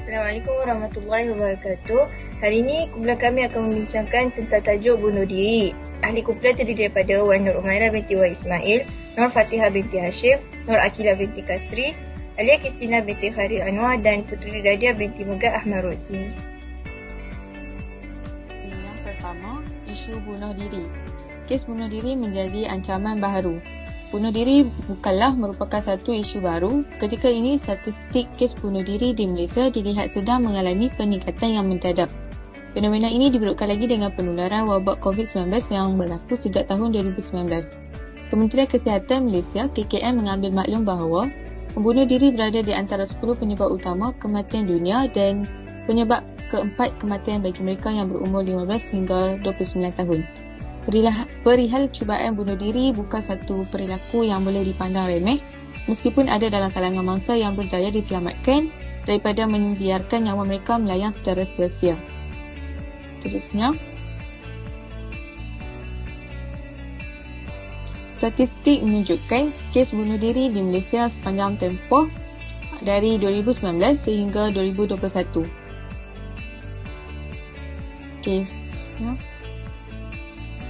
Assalamualaikum warahmatullahi wabarakatuh. Hari ini kumpulan kami akan membincangkan tentang tajuk bunuh diri. Ahli kumpulan terdiri daripada Wan Nur Umairah binti Wahid Ismail, Nur Fatihah binti Hashim, Nur Akilah binti Kasri, Alia Kristina binti Khairil Anwar dan Puteri Radia binti Megat Ahmad Rozi. Yang pertama, isu bunuh diri. Kes bunuh diri menjadi ancaman baharu. Bunuh diri bukanlah merupakan satu isu baru. Ketika ini, statistik kes bunuh diri di Malaysia dilihat sedang mengalami peningkatan yang mendadak. Fenomena ini diberukkan lagi dengan penularan wabak COVID-19 yang berlaku sejak tahun 2019. Kementerian Kesihatan Malaysia (KKM) mengambil maklum bahawa membunuh diri berada di antara 10 penyebab utama kematian dunia dan penyebab keempat kematian bagi mereka yang berumur 15 hingga 29 tahun. Perihal cubaan bunuh diri bukan satu perilaku yang boleh dipandang remeh, meskipun ada dalam kalangan mangsa yang berjaya diselamatkan daripada membiarkan nyawa mereka melayang secara sia-sia. Seterusnya, statistik menunjukkan kes bunuh diri di Malaysia sepanjang tempoh dari 2019 sehingga 2021. Seterusnya,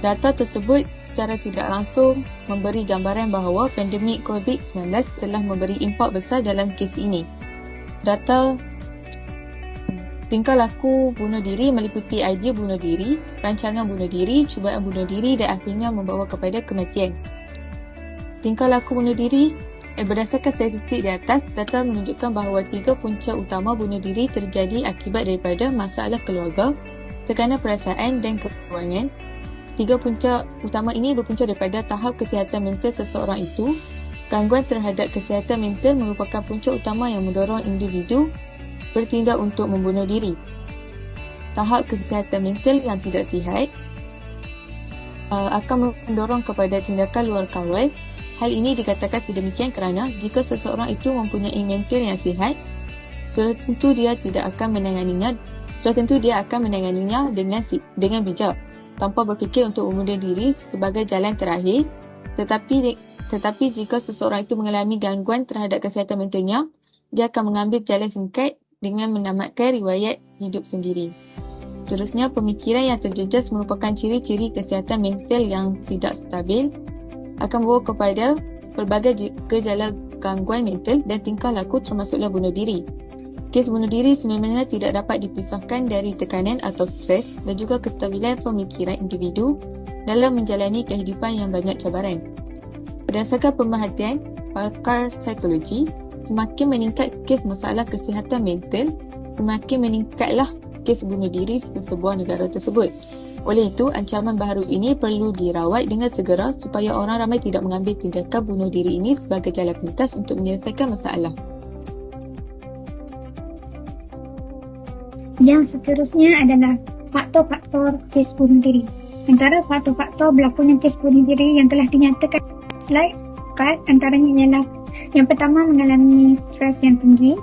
data tersebut secara tidak langsung memberi gambaran bahawa pandemik COVID-19 telah memberi impak besar dalam kes ini. Data tingkah laku bunuh diri meliputi idea bunuh diri, rancangan bunuh diri, cubaan bunuh diri dan akhirnya membawa kepada kematian. Tingkah laku bunuh diri berdasarkan statistik di atas, data menunjukkan bahawa 3 punca utama bunuh diri terjadi akibat daripada masalah keluarga, tekanan perasaan dan kewangan. 3 punca utama ini berpunca daripada tahap kesihatan mental seseorang itu. Gangguan terhadap kesihatan mental merupakan punca utama yang mendorong individu bertindak untuk membunuh diri. Tahap kesihatan mental yang tidak sihat akan mendorong kepada tindakan luar kawal. Hal ini dikatakan sedemikian kerana jika seseorang itu mempunyai mental yang sihat, sudah tentu dia akan menanganinya dengan bijak, tanpa berfikir untuk membunuh diri sebagai jalan terakhir. Tetapi jika seseorang itu mengalami gangguan terhadap kesihatan mentalnya, dia akan mengambil jalan singkat dengan menamatkan riwayat hidup sendiri. Seterusnya, pemikiran yang terjejas merupakan ciri-ciri kesihatan mental yang tidak stabil, akan membawa kepada pelbagai gejala gangguan mental dan tingkah laku termasuklah bunuh diri. Kes bunuh diri sebenarnya tidak dapat dipisahkan dari tekanan atau stres dan juga kestabilan pemikiran individu dalam menjalani kehidupan yang banyak cabaran. Berdasarkan pemerhatian pakar psikologi, semakin meningkat kes masalah kesihatan mental, semakin meningkatlah kes bunuh diri di sebuah negara tersebut. Oleh itu, ancaman baharu ini perlu dirawat dengan segera supaya orang ramai tidak mengambil tindakan bunuh diri ini sebagai jalan pintas untuk menyelesaikan masalah. Yang seterusnya adalah faktor-faktor kes bunuh diri. Antara faktor-faktor berlakunya kes bunuh diri yang telah dinyatakan slide antaranya ialah yang pertama mengalami stres yang tinggi,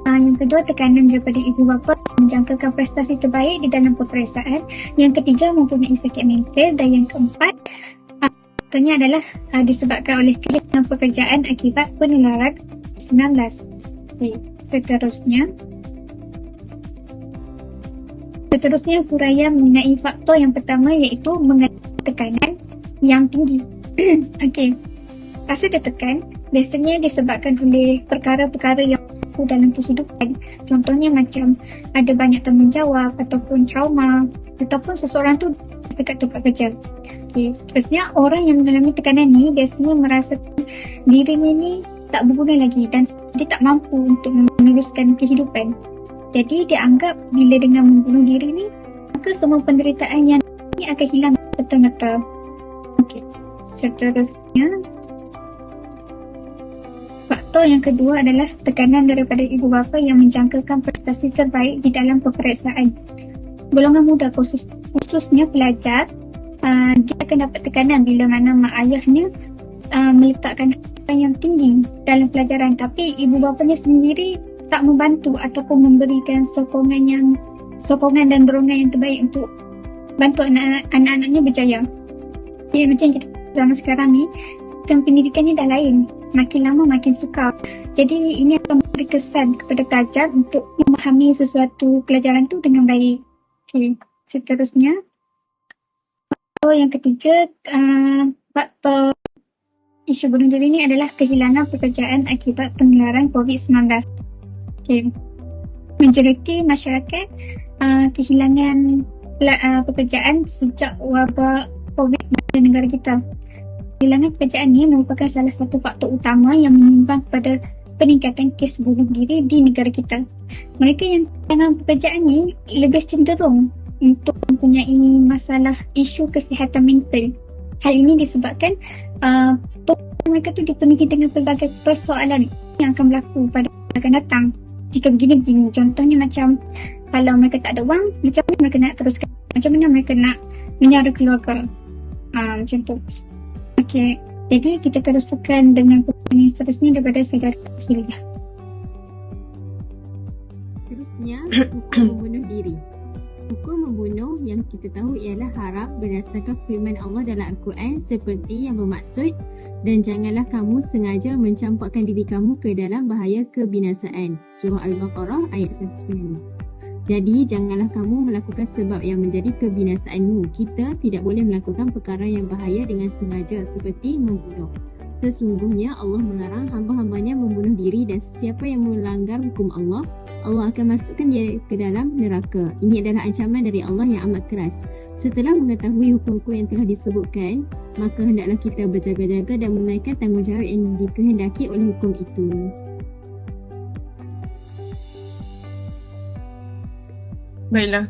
yang kedua tekanan daripada ibu bapa menjangkakan prestasi terbaik di dalam peperiksaan, yang ketiga mempunyai sakit mental dan yang keempat adalah disebabkan oleh kehilangan pekerjaan akibat penularan COVID-19. Seterusnya huraian mengenai faktor yang pertama iaitu mengenai tekanan yang tinggi. Okey. Rasa tertekan biasanya disebabkan oleh perkara-perkara yang berlaku dalam kehidupan. Contohnya macam ada banyak tanggungjawab ataupun trauma ataupun seseorang tu dekat tempat kerja. Okey, seterusnya orang yang mengalami tekanan ni biasanya merasakan dirinya ni tak berguna lagi dan dia tak mampu untuk meneruskan kehidupan. Jadi dia anggap bila dengan membunuh diri ni, maka semua penderitaan yang ni akan hilang serta-merta. Okey. Seterusnya, faktor yang kedua adalah tekanan daripada ibu bapa yang menjangkakan prestasi terbaik di dalam peperiksaan. Golongan muda khususnya pelajar, dia akan dapat tekanan bila mana mak ayahnya meletakkan harapan yang tinggi dalam pelajaran, tapi ibu bapanya sendiri tak membantu ataupun memberikan sokongan dan dorongan yang terbaik untuk bantu anak-anaknya berjaya. Jadi macam kita zaman sekarang ni, sistem pendidikannya dah lain. Makin lama makin sukar. Jadi ini akan memberi kesan kepada pelajar untuk memahami sesuatu pelajaran tu dengan baik. Okey, seterusnya. Faktor yang ketiga, faktor isu bunuh diri ni adalah kehilangan pekerjaan akibat penularan COVID-19. Okey. Majoriti masyarakat kehilangan pekerjaan sejak wabak COVID di negara kita. Kehilangan pekerjaan ni merupakan salah satu faktor utama yang menyumbang kepada peningkatan kes bunuh diri di negara kita. Mereka yang kehilangan pekerjaan ni lebih cenderung untuk mempunyai masalah isu kesihatan mental. Hal ini disebabkan mereka tu dipenuhi dengan pelbagai persoalan yang akan berlaku pada masa akan datang. Jika begini-begini, contohnya macam kalau mereka tak ada wang, macam mana mereka nak teruskan? Macam mana mereka nak menyara keluarga? Macam tu. Okey, jadi kita teruskan dengan pertanyaan yang seterusnya daripada saudara Sulia. Seterusnya, hukum membunuh diri. Hukum membunuh yang kita tahu ialah haram berdasarkan firman Allah dalam Al-Quran seperti yang bermaksud, dan janganlah kamu sengaja mencampakkan diri kamu ke dalam bahaya kebinasaan. Surah Al-Baqarah ayat 195. Jadi janganlah kamu melakukan sebab yang menjadi kebinasaanmu. Kita tidak boleh melakukan perkara yang bahaya dengan sengaja seperti membunuh. Sesungguhnya Allah melarang hamba-hambanya membunuh diri, dan sesiapa yang melanggar hukum Allah, Allah akan masukkan dia ke dalam neraka. Ini adalah ancaman dari Allah yang amat keras. Setelah mengetahui hukum-hukum yang telah disebutkan, maka hendaklah kita berjaga-jaga dan menunaikan tanggungjawab yang dikehendaki oleh hukum itu. Baiklah,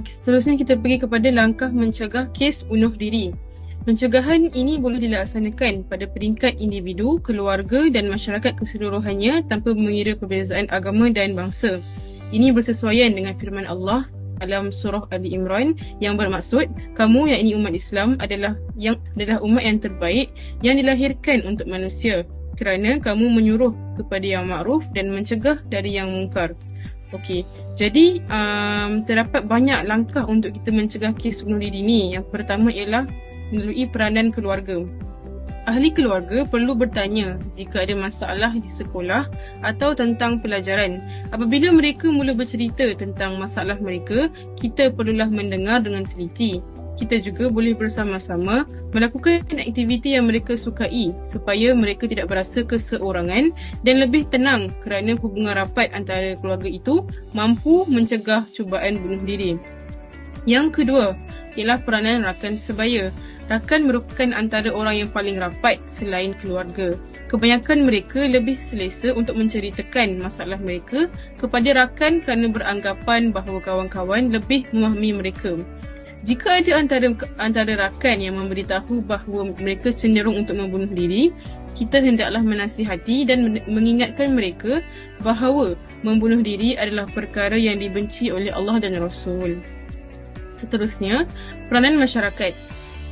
seterusnya kita pergi kepada langkah mencegah kes bunuh diri. Pencegahan ini boleh dilaksanakan pada peringkat individu, keluarga dan masyarakat keseluruhannya tanpa mengira perbezaan agama dan bangsa. Ini bersesuaian dengan firman Allah dalam surah Ali Imran yang bermaksud, kamu yakni umat Islam adalah umat yang terbaik yang dilahirkan untuk manusia, kerana kamu menyuruh kepada yang makruf dan mencegah dari yang mungkar. Okey, jadi terdapat banyak langkah untuk kita mencegah kes bunuh diri ni. Yang pertama ialah melalui peranan keluarga. Ahli keluarga perlu bertanya jika ada masalah di sekolah atau tentang pelajaran. Apabila mereka mula bercerita tentang masalah mereka, kita perlulah mendengar dengan teliti. Kita juga boleh bersama-sama melakukan aktiviti yang mereka sukai supaya mereka tidak berasa keseorangan dan lebih tenang, kerana hubungan rapat antara keluarga itu mampu mencegah cubaan bunuh diri. Yang kedua ialah peranan rakan sebaya. Rakan merupakan antara orang yang paling rapat selain keluarga. Kebanyakan mereka lebih selesa untuk menceritakan masalah mereka kepada rakan kerana beranggapan bahawa kawan-kawan lebih memahami mereka. Jika ada antara rakan yang memberitahu bahawa mereka cenderung untuk membunuh diri, kita hendaklah menasihati dan mengingatkan mereka bahawa membunuh diri adalah perkara yang dibenci oleh Allah dan Rasul. Seterusnya, peranan masyarakat.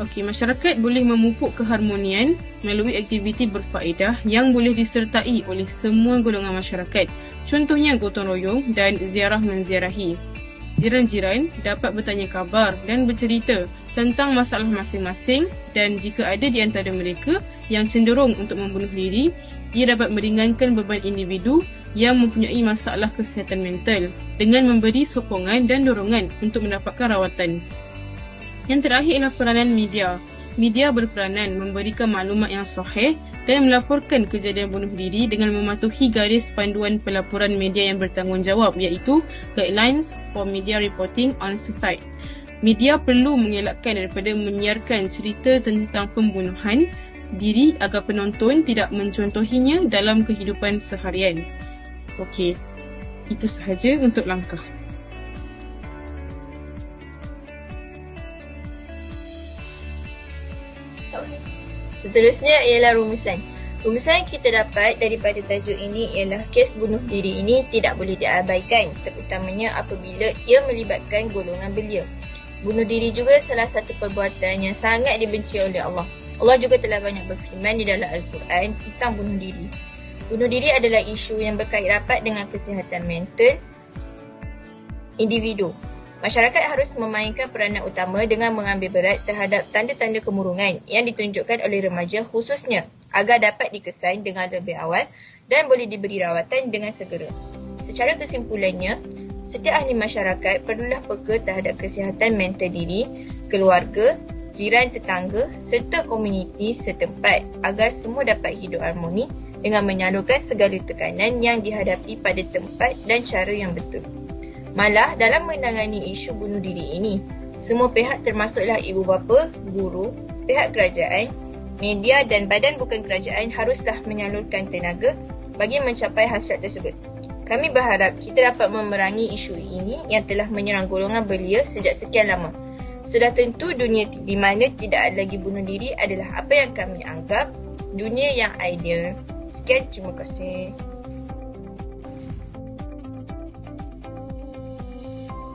Okey, masyarakat boleh memupuk keharmonian melalui aktiviti berfaedah yang boleh disertai oleh semua golongan masyarakat. Contohnya gotong royong dan ziarah menziarahi. Jiran-jiran dapat bertanya khabar dan bercerita tentang masalah masing-masing, dan jika ada di antara mereka yang cenderung untuk membunuh diri, ia dapat meringankan beban individu yang mempunyai masalah kesihatan mental dengan memberi sokongan dan dorongan untuk mendapatkan rawatan. Yang terakhir ialah peranan media. Media berperanan memberikan maklumat yang sahih dan melaporkan kejadian bunuh diri dengan mematuhi garis panduan pelaporan media yang bertanggungjawab, iaitu Guidelines for Media Reporting on Suicide. Media perlu mengelakkan daripada menyiarkan cerita tentang pembunuhan diri agar penonton tidak mencontohinya dalam kehidupan seharian. Okey, itu sahaja untuk langkah. Seterusnya ialah rumusan. Rumusan yang kita dapat daripada tajuk ini ialah kes bunuh diri ini tidak boleh diabaikan, terutamanya apabila ia melibatkan golongan belia. Bunuh diri juga salah satu perbuatan yang sangat dibenci oleh Allah. Allah juga telah banyak berfirman di dalam Al-Quran tentang bunuh diri. Bunuh diri adalah isu yang berkait rapat dengan kesihatan mental individu. Masyarakat harus memainkan peranan utama dengan mengambil berat terhadap tanda-tanda kemurungan yang ditunjukkan oleh remaja khususnya, agar dapat dikesan dengan lebih awal dan boleh diberi rawatan dengan segera. Secara kesimpulannya, setiap ahli masyarakat perlulah peka terhadap kesihatan mental diri, keluarga, jiran tetangga serta komuniti setempat agar semua dapat hidup harmoni dengan menyalurkan segala tekanan yang dihadapi pada tempat dan cara yang betul. Malah dalam menangani isu bunuh diri ini, semua pihak termasuklah ibu bapa, guru, pihak kerajaan, media dan badan bukan kerajaan haruslah menyalurkan tenaga bagi mencapai hasrat tersebut. Kami berharap kita dapat memerangi isu ini yang telah menyerang golongan belia sejak sekian lama. Sudah tentu dunia di mana tidak ada lagi bunuh diri adalah apa yang kami anggap dunia yang ideal. Sekian, terima kasih.